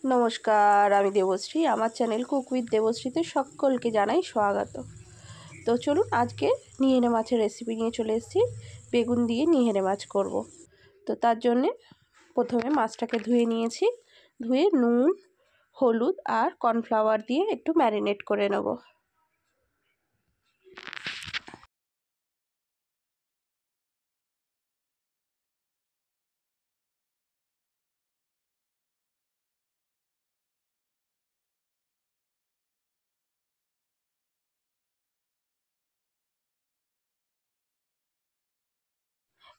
নমস্কার, আমি দেবশ্রী। আমার চ্যানেল কুক উইথ দেবশ্রীতে সকলকে জানাই স্বাগত। তো চলুন, আজকে নিহেরে মাছের রেসিপি নিয়ে চলে এসেছি। বেগুন দিয়ে নিহেরে মাছ করব। তো তার জন্যে প্রথমে মাছটাকে ধুয়ে নিয়েছি। ধুয়ে নুন, হলুদ আর কর্নফ্লাওয়ার দিয়ে একটু ম্যারিনেট করে নেব।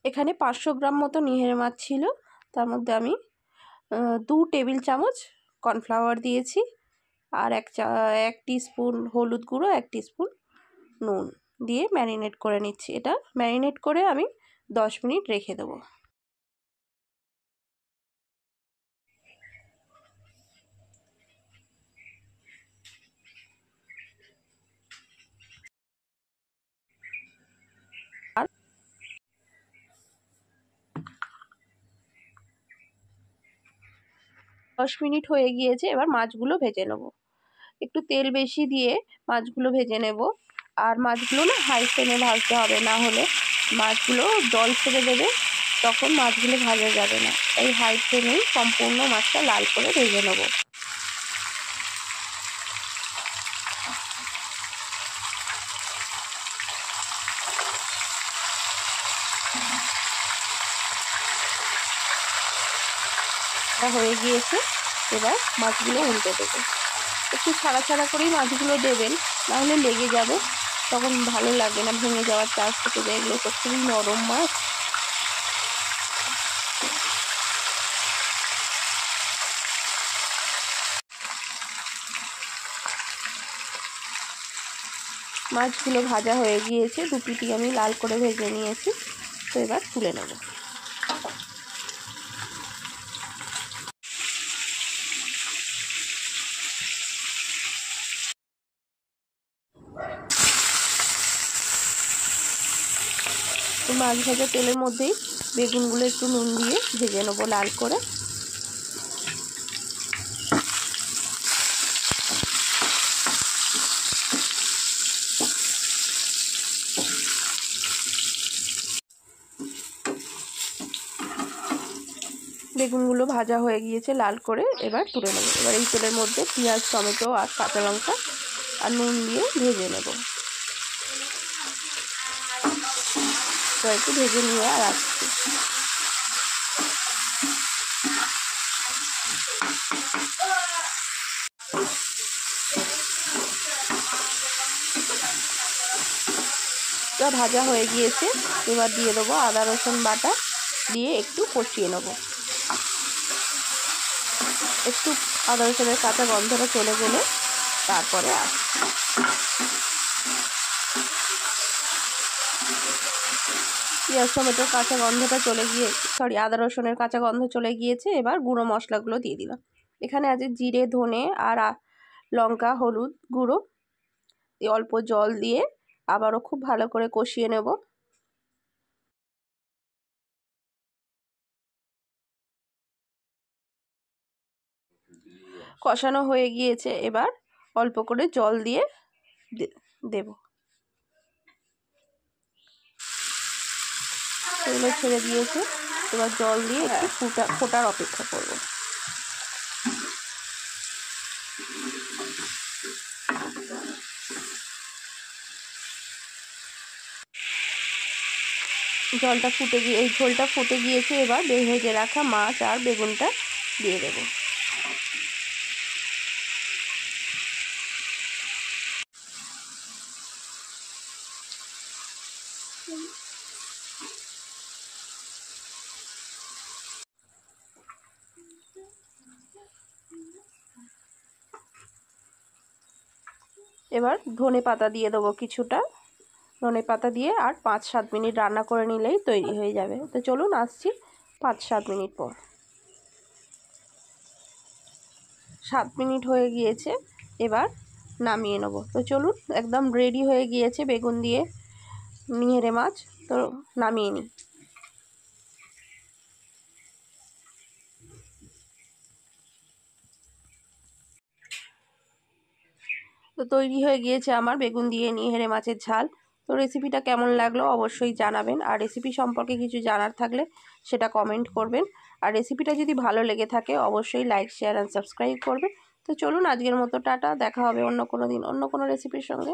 এখানে 500 গ্রাম মতো নিহেরে মাছ ছিল। তার মধ্যে আমি 2 টেবিল চামচ কর্নফ্লাওয়ার দিয়েছি আর এক টিস্পুন হলুদ গুঁড়ো, 1 টিস্পুন নুন দিয়ে ম্যারিনেট করে নিচ্ছি। এটা ম্যারিনেট করে আমি 10 মিনিট রেখে দেবো। আর 10 মিনিট হয়ে গিয়েছে। এবার মাছগুলো ভেজে নেব। একটু তেল বেশি দিয়ে মাছগুলো ভেজে নেব। আর মাছগুলো না হাই ফ্লেমে ভাজতে হবে, না হলে মাছগুলো জল ছেড়ে দেবে, তখন মাছগুলো ভাজা যাবে না। এই হাই ফ্লেমেই সম্পূর্ণ মাছটা লাল করে ভেজে নেব। হয়ে গিয়েছে। এবার মাছগুলো উল্টে দেবো। একটু ছাড়া ছাড়া করেই মাছগুলো দেবেন, নাহলে লেগে যাবে, তখন ভালো লাগবে না, ভেঙে যাওয়ার চান্স থেকে যায়। এগুলো তো খুবই নরম মাছ। মাছগুলো ভাজা হয়ে গিয়েছে, 2 পিটি আমি লাল করে ভেজে নিয়েছি। তো এবার তুলে নেব। মাছ ভাজা তেলের মধ্যেই বেগুনগুলো একটু নুন দিয়ে ভেজে নেবো লাল করে। বেগুনগুলো ভাজা হয়ে গিয়েছে লাল করে, এবার তুলে নেব। এবার এই তেলের মধ্যে পেঁয়াজ, টমেটো আর কাঁচা লঙ্কা আর নুন দিয়ে ভেজে নেব। তো একটু ভেজে নিয়ে আর আসছি। ভাজা হয়ে গিয়েছে। এবার দিয়ে দেবো আদা রসুন বাটা, দিয়ে একটু কষিয়ে নেব। একটু আদা রসুনের কাঁচা গন্ধটা চলে গেলে তারপরে পেঁয়াজ টমেটোর কাঁচা গন্ধটা চলে গিয়ে আদা রসুনের কাঁচা গন্ধ চলে গিয়েছে। এবার গুঁড়ো মশলাগুলো দিয়ে দিলাম। এখানে আছে জিরে, ধনে আর লঙ্কা, হলুদ গুঁড়ো। অল্প জল দিয়ে আবারও খুব ভালো করে কষিয়ে নেব। কষানো হয়ে গিয়েছে। এবার অল্প করে জল দিয়ে দেব। তেলে ছেড়ে দিয়েছে। এবার জল দিয়ে একটু ফোটার অপেক্ষা করব। এই ঝোলটা ফুটে গিয়েছে। এবার ভেজে রাখা মাছ আর বেগুনটা দিয়ে দেব। এবার ধনে পাতা দিয়ে দেবো কিছুটা। ধনে পাতা দিয়ে আর 5-7 মিনিট রান্না করে নিলেই তৈরি হয়ে যাবে। তো চলুন, আসছি 5-7 মিনিট পর। 7 মিনিট হয়ে গিয়েছে। এবার নামিয়ে নেব। তো চলুন, একদম রেডি হয়ে গিয়েছে বেগুন দিয়ে নিহেরে মাছ। তো নামিয়ে নিই। তো তৈরি হয়ে গিয়েছে আমার বেগুন দিয়ে নিহেরে মাছের ঝাল। তো রেসিপিটা কেমন লাগলো অবশ্যই জানাবেন, আর রেসিপি সম্পর্কে কিছু জানার থাকলে সেটা কমেন্ট করবেন। আর রেসিপিটা যদি ভালো লেগে থাকে অবশ্যই লাইক, শেয়ার অ্যান্ড সাবস্ক্রাইব করবেন। তো চলুন আজকের মতো টাটা, দেখা হবে অন্য কোনো দিন অন্য কোনো রেসিপির সঙ্গে।